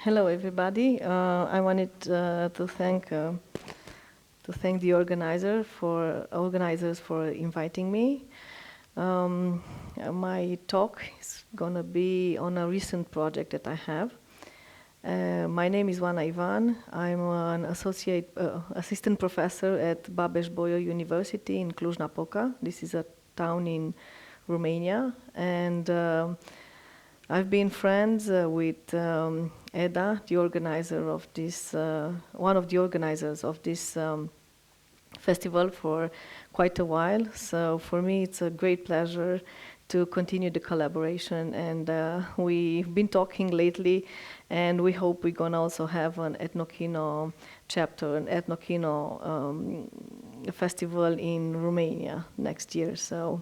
Hello, everybody. I wanted to thank the organizers for inviting me. My talk is gonna be on a recent project that I have. My name is Oana Ivan. I'm an assistant professor at Babes-Bolyai University in Cluj-Napoca. This is a town in Romania, and I've been friends with Eda, the organizer of this, one of the organizers of this festival for quite a while. So for me, it's a great pleasure to continue the collaboration. And we've been talking lately, and we hope we're gonna also have an Ethnokino chapter, an Ethnokino festival in Romania next year. So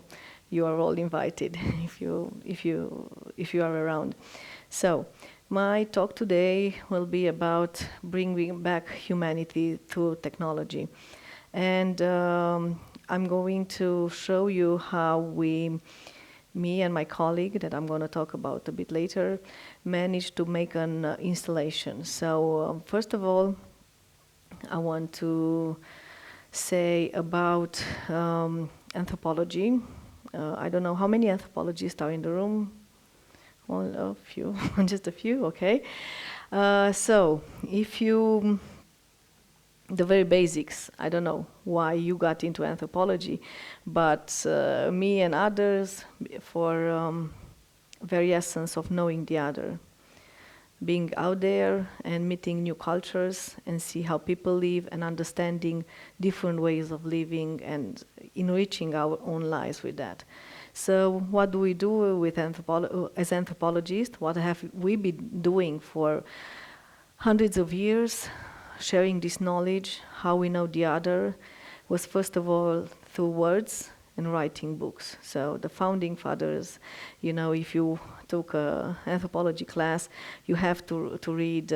you are all invited if you are around. So my talk today will be about bringing back humanity through technology, and I'm going to show you how me and my colleague that I'm going to talk about a bit later managed to make an installation. So first of all, I want to say about anthropology. I don't know how many anthropologists are in the room. Well, a few, just a few, okay. So, the very basics, I don't know why you got into anthropology, but me and others, for very essence of knowing the other, being out there and meeting new cultures and see how people live and understanding different ways of living and enriching our own lives with that. So what do we do with as anthropologists? What have we been doing for hundreds of years, sharing this knowledge, how we know the other, was first of all through words and writing books. So the founding fathers, you know, if you took an anthropology class, you have to read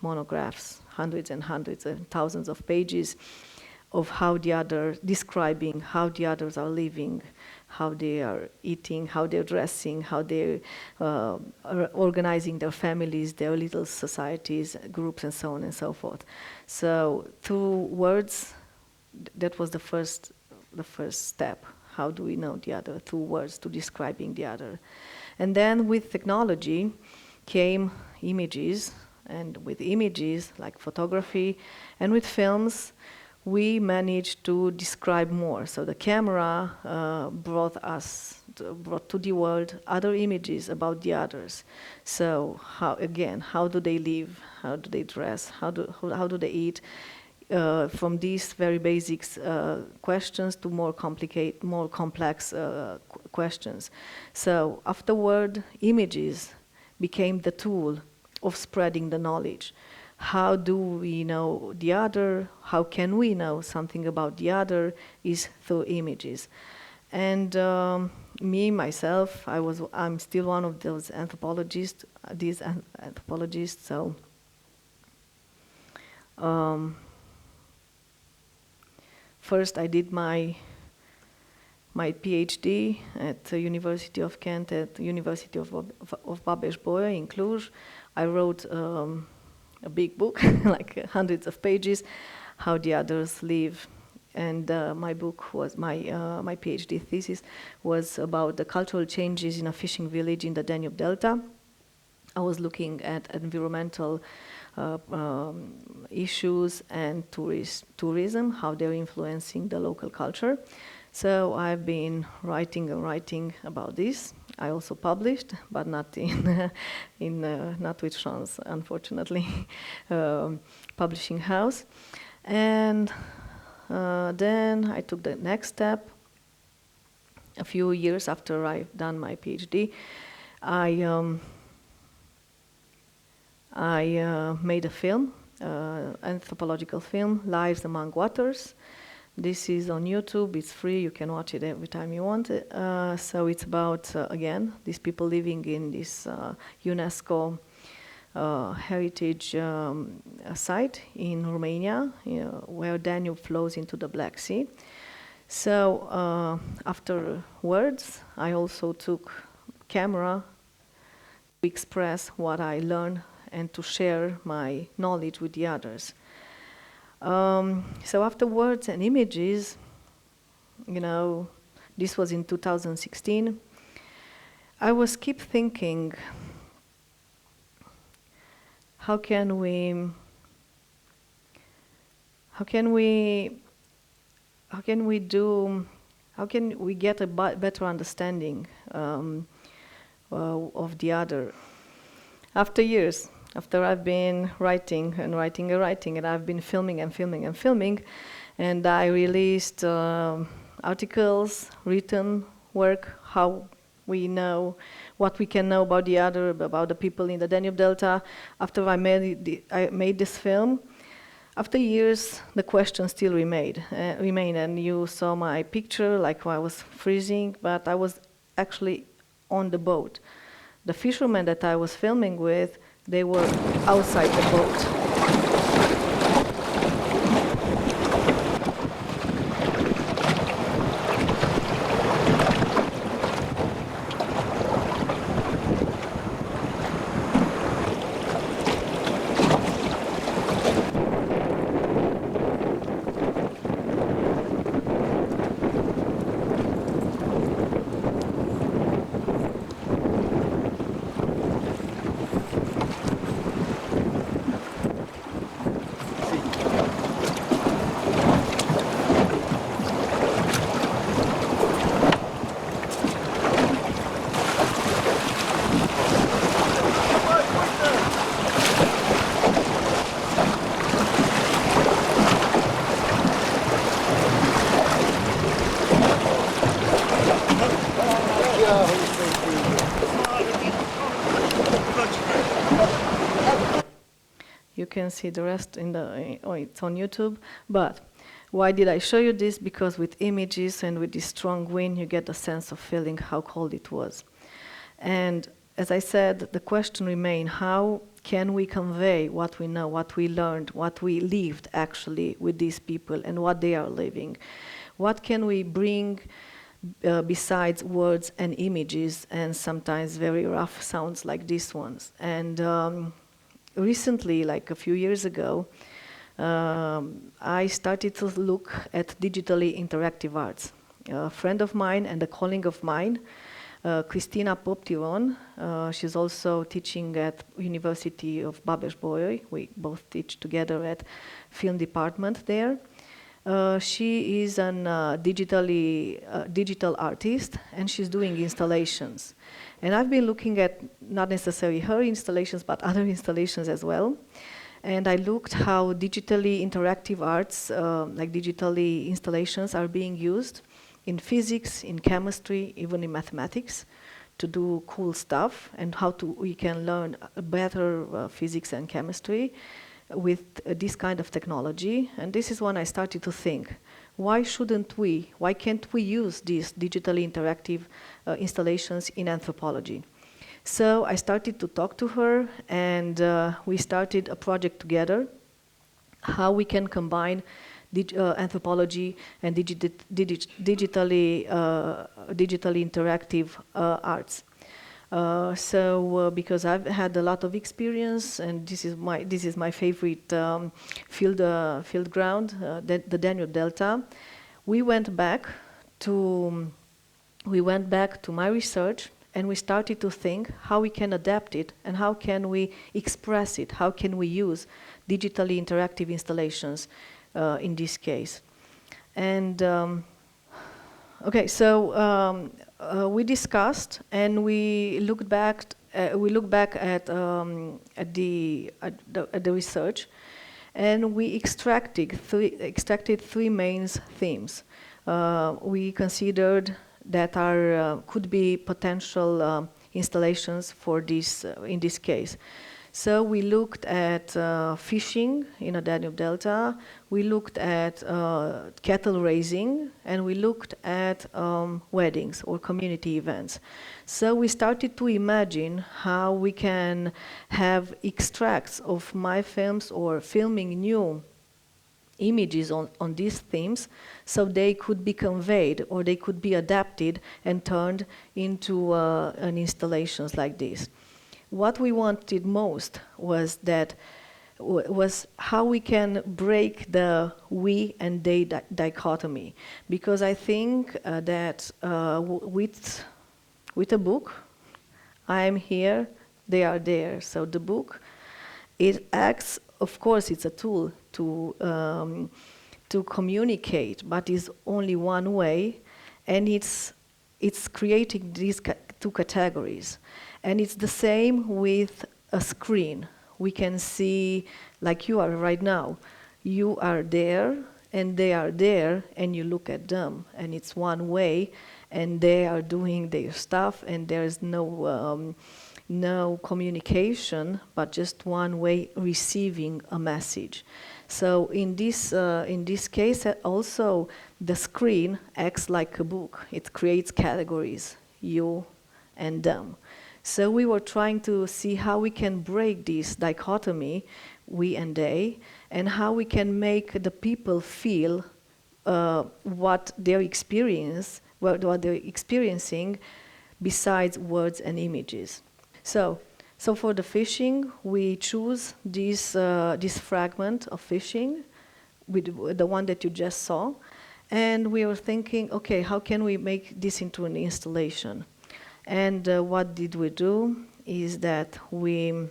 monographs, hundreds and hundreds and thousands of pages of how the other, describing how the others are living, how they are eating, how they're dressing, how they're are organizing their families, their little societies, groups, and so on and so forth. So through words, that was the first step. How do we know the other? Through words, to describing the other. And then with technology came images, and with images like photography, and with films, we managed to describe more. So the camera brought to the world other images about the others. So how do they live? How do they dress? How do they eat? From these very basic questions to more complex questions. So afterward, images became the tool of spreading the knowledge. How do we know the other? How can we know something about the other? Is through images. And me, myself, I'm still one of those anthropologists, so first, I did my PhD at the University of Kent, at the University of Babes-Bolyai in Cluj. I wrote a big book, like hundreds of pages, how the others live. And my book was, my PhD thesis was about the cultural changes in a fishing village in the Danube Delta. I was looking at environmental issues and tourism, how they're influencing the local culture. So I've been writing and writing about this. I also published, but not not with Sean's, unfortunately, publishing house. And then I took the next step. A few years after I've done my PhD, I made a film, anthropological film, Lives Among Waters. This is on YouTube, it's free, you can watch it every time you want it. So it's about, again, these people living in this UNESCO heritage site in Romania, where Danube flows into the Black Sea. So afterwards, I also took camera to express what I learned and to share my knowledge with the others. So after words and images, this was in 2016, I was keep thinking, how can we get a better understanding of the other? After years, after I've been writing, and I've been filming, and I released articles, written work, how we know, what we can know about the other, about the people in the Danube Delta. After I made this film, after years, the questions still remain, and you saw my picture, like I was freezing, but I was actually on the boat. The fishermen that I was filming with, they were outside the boat. You can see the rest it's on YouTube. But why did I show you this? Because with images and with this strong wind, you get a sense of feeling how cold it was. And as I said, the question remains, how can we convey what we know, what we learned, what we lived actually with these people and what they are living? What can we bring besides words and images and sometimes very rough sounds like these ones? And recently, like a few years ago, I started to look at digitally interactive arts. A friend of mine and a colleague of mine, Christina Poptiron, she's also teaching at University of Babes-Bolyai. We both teach together at film department there. She is a digital artist, and she's doing installations. And I've been looking at not necessarily her installations, but other installations as well. And I looked how digitally interactive arts, like digitally installations, are being used in physics, in chemistry, even in mathematics, to do cool stuff, and how we can learn better physics and chemistry with this kind of technology. And this is when I started to think, why can't we use these digitally interactive installations in anthropology? So I started to talk to her, and we started a project together, how we can combine anthropology and digitally interactive arts. Because I've had a lot of experience, and this is my favorite field ground, the Danube Delta. We went back to my research, and we started to think how we can adapt it and how can we express it, how can we use digitally interactive installations in this case. And we discussed, and we looked back at the research, and we extracted three main themes. We considered that could be potential installations for this in this case. So we looked at fishing in the Danube Delta, we looked at cattle raising, and we looked at weddings or community events. So we started to imagine how we can have extracts of my films or filming new images on these themes, so they could be conveyed or they could be adapted and turned into an installations like this. what we wanted most was that was how we can break the we and they dichotomy, because I think that with a book, I'm here, they are there. So the book, it acts, of course, it's a tool to communicate, but is only one way, and it's creating these two categories, and it's the same with a screen. We can see, like you are right now, you are there and they are there, and you look at them, and it's one way, and they are doing their stuff, and there is no communication, but just one way receiving a message. So in this case, also the screen acts like a book. It creates categories, you and them. So we were trying to see how we can break this dichotomy, we and they, and how we can make the people feel what they're experiencing besides words and images. So for the fishing, we choose this fragment of fishing, with the one that you just saw, and we were thinking, okay, how can we make this into an installation? And what did we do is that we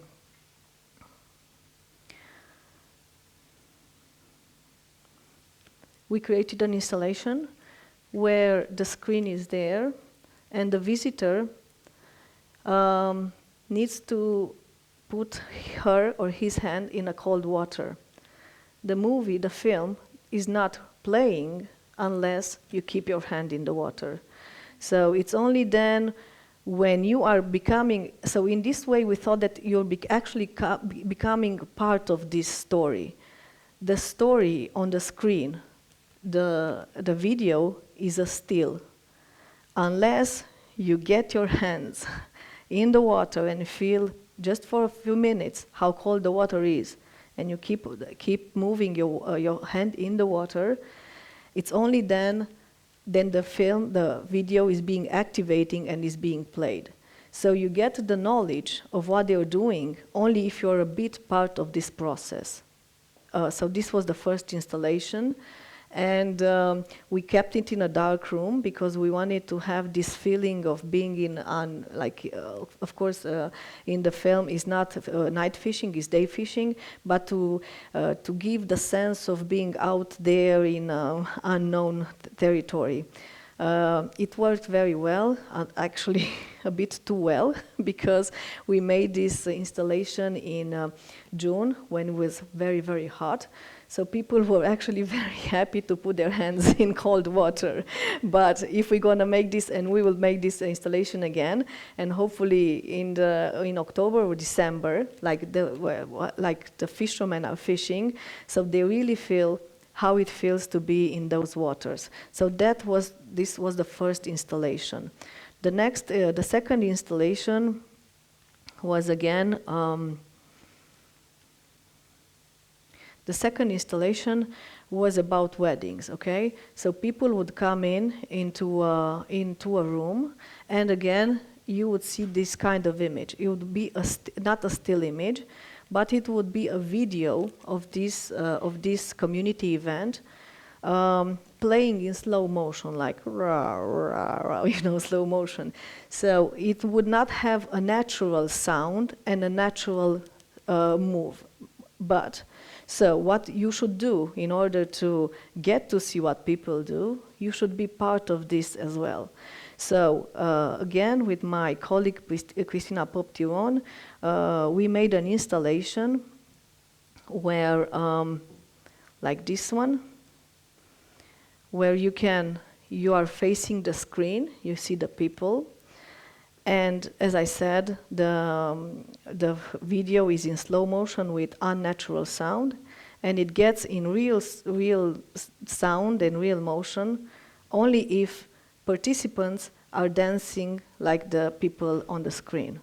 created an installation where the screen is there, and the visitor needs to put her or his hand in a cold water. The movie, the film, is not playing unless you keep your hand in the water. So it's only then when you are becoming, so in this way we thought that you're actually becoming part of this story. The story on the screen, the video is a still. Unless you get your hands in the water and feel just for a few minutes how cold the water is, and you keep moving your hand in the water, it's only then the video is being activating and is being played. So you get the knowledge of what they're doing only if you're a bit part of this process. So this was the first installation, and we kept it in a dark room because we wanted to have this feeling of being in, of course, in the film is not night fishing, is day fishing, but to give the sense of being out there in unknown territory. It worked very well, actually a bit too well, because we made this installation in June when it was very, very hot. So people were actually very happy to put their hands in cold water. But if we're going to make this, and we will make this installation again, and hopefully in October or December, like the fishermen are fishing, so they really feel how it feels to be in those waters. So this was the first installation. The second installation was again. The second installation was about weddings, okay? So people would come into a room, and again, you would see this kind of image. It would be not a still image, but it would be a video of this community event playing in slow motion, like rah, rah, rah, slow motion. So it would not have a natural sound and a natural move, but so what you should do in order to get to see what people do, you should be part of this as well. So again, with my colleague Cristina Poptiron, we made an installation where, like this one, where you are facing the screen, you see the people, and as I said, the video is in slow motion with unnatural sound, and it gets in real sound and real motion only if participants are dancing like the people on the screen.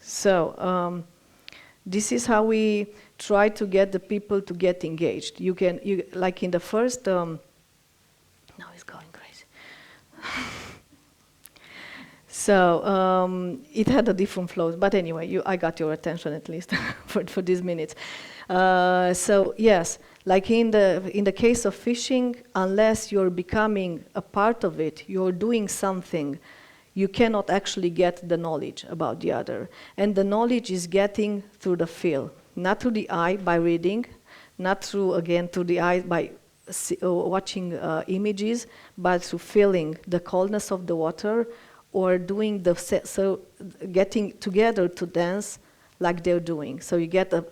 So this is how we try to get the people to get engaged. You like in the first. Now it's going crazy. So it had a different flow, but anyway, I got your attention at least for these minutes. So yes, like in the case of fishing, unless you're becoming a part of it, you're doing something, you cannot actually get the knowledge about the other. And the knowledge is getting through the feel, not through the eye by reading, not through the eye by watching images, but through feeling the coldness of the water, or doing so getting together to dance like they're doing. So you get a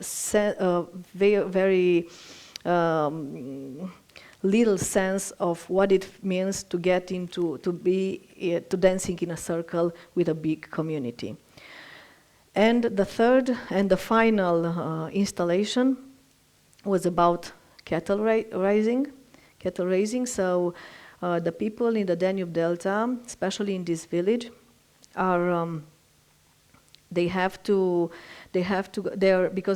very, very little sense of what it means to get into, to dancing in a circle with a big community. And the third and the final installation was about cattle raising. So the people in the Danube Delta, especially in this village, are because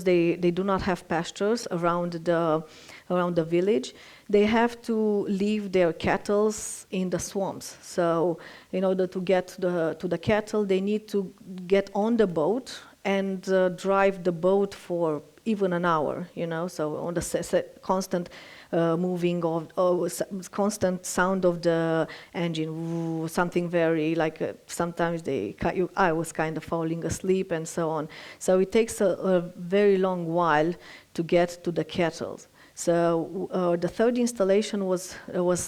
they do not have pastures around the village. They have to leave their cattle in the swamps. So in order to get to the cattle, they need to get on the boat and drive the boat for even an hour. So on the constant moving of constant sound of the engine, something very like sometimes I was kind of falling asleep and so on. So it takes a very long while to get to the cattle. So the third installation was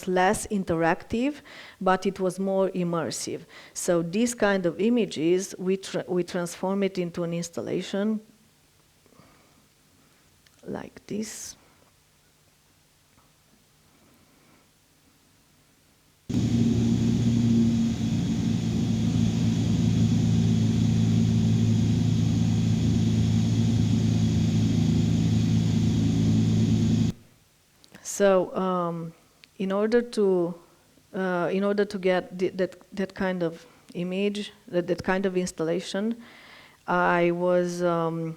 less interactive, but it was more immersive. So these kind of images, we transform it into an installation like this. So in order to get that kind of image, that kind of installation, I went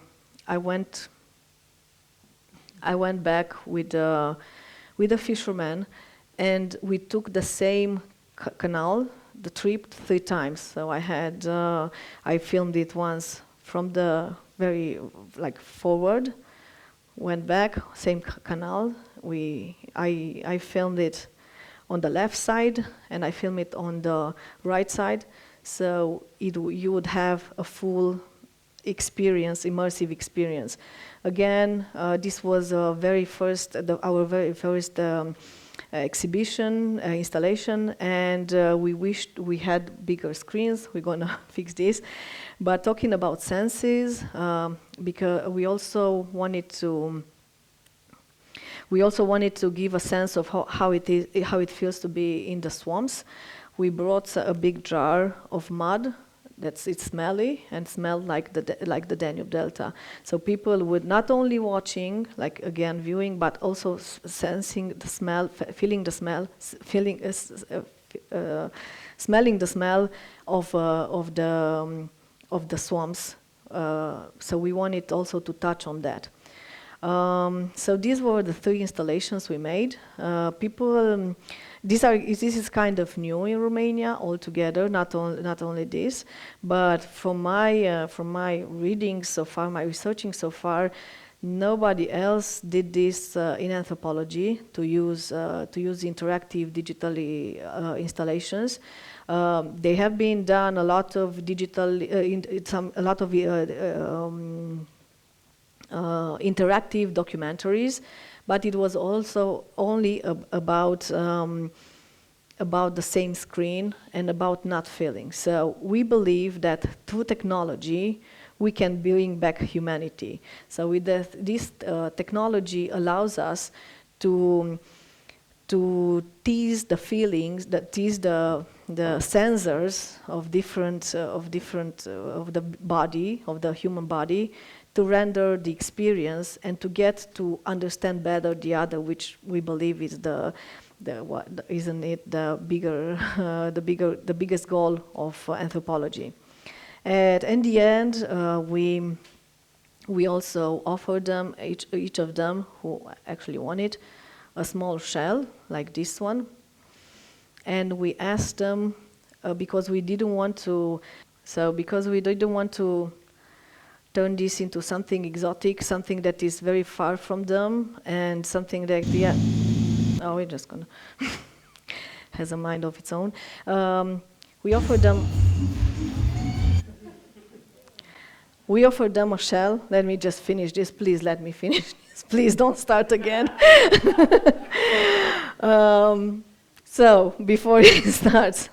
back with a fisherman, and we took the same canal, the trip 3 times. So I filmed it once from the very forward, went back, same canal. I filmed it on the left side, and I filmed it on the right side. So you would have a full experience, immersive experience. Again, this was our very first exhibition, installation, and we wished we had bigger screens. We're gonna fix this. But talking about senses, because we also wanted to give a sense of how it feels to be in the swamps. We brought a big jar of mud. It's smelly and smelled like the Danube Delta. So people would not only watching, viewing, but also sensing the smell, feeling the smell, smelling the smell of the swamps. So we wanted also to touch on that. So these were the 3 installations we made. This is kind of new in Romania altogether. Not only this, but from my reading so far, my researching so far, nobody else did this in anthropology to use interactive digitally installations. They have been done a lot of digital interactive documentaries, but it was also only about the same screen and about not feeling. So we believe that through technology we can bring back humanity. So with this technology allows us to tease the feelings, tease the sensors of the body, of the human body, to render the experience and to get to understand better the other, which we believe is the biggest goal of anthropology. And in the end, We also offered them, each of them who actually wanted, a small shell like this one. And we asked them, because we didn't want to turn this into something exotic, something that is very far from them, and something that oh, we're just gonna has a mind of its own. We offered them. We offered them a shell. Let me just finish this. Please let me finish this. Please don't start again. So before he starts,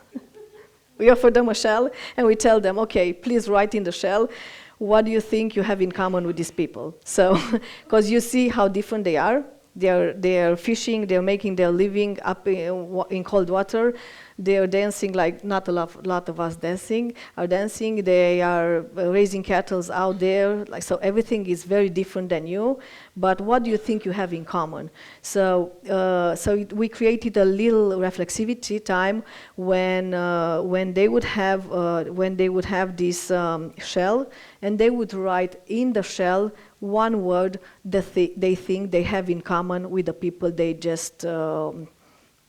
we offer them a shell and we tell them, okay, please write in the shell, what do you think you have in common with these people? So, because you see how different they are. They're fishing, they're making their living up in cold water. They're dancing like not a lot of us are dancing. They are raising cattle out there. Like, so everything is very different than you. But what do you think you have in common? So, we created a little reflexivity time when they would have this shell, and they would write in the shell one word that they think they have in common with the people they just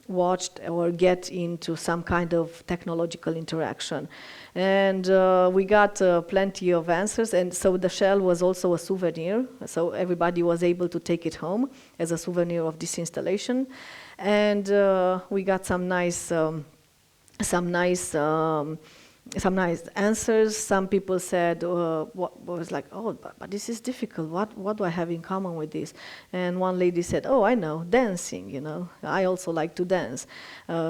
watched or get into some kind of technological interaction. And we got plenty of answers, and so the shell was also a souvenir, so everybody was able to take it home as a souvenir of this installation. And we got some nice answers. Some people said, what was like, oh, but this is difficult. What do I have in common with this? And one lady said, oh, I know, dancing, you know. I also like to dance.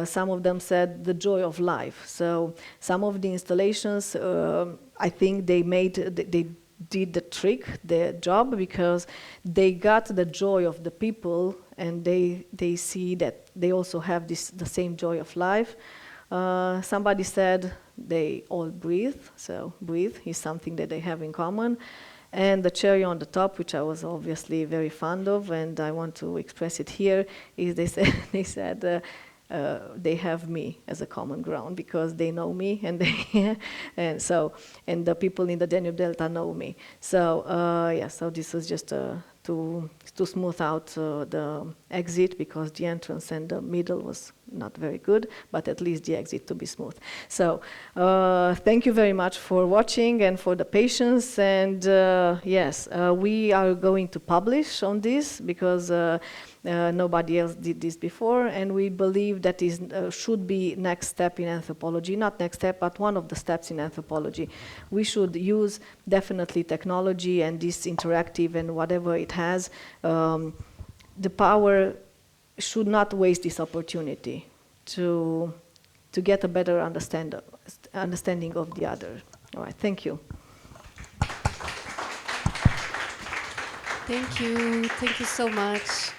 Some of them said the joy of life. So some of the installations, I think they did the trick, the job, because they got the joy of the people, and they see that they also have the same joy of life. Somebody said they all breathe, so breathe is something that they have in common. And the cherry on the top, which I was obviously very fond of, and I want to express it here, is they said they have me as a common ground because they know me, and and the people in the Danube Delta know me. So so this was just to smooth out the exit, because the entrance and the middle was not very good, but at least the exit to be smooth. So thank you very much for watching and for the patience. And yes, we are going to publish on this because nobody else did this before, and we believe that is should be next step in anthropology. Not next step, but one of the steps in anthropology. We should use definitely technology and this interactive and whatever it has. The power should not waste this opportunity to get a better understanding of the other. All right, thank you. Thank you so much.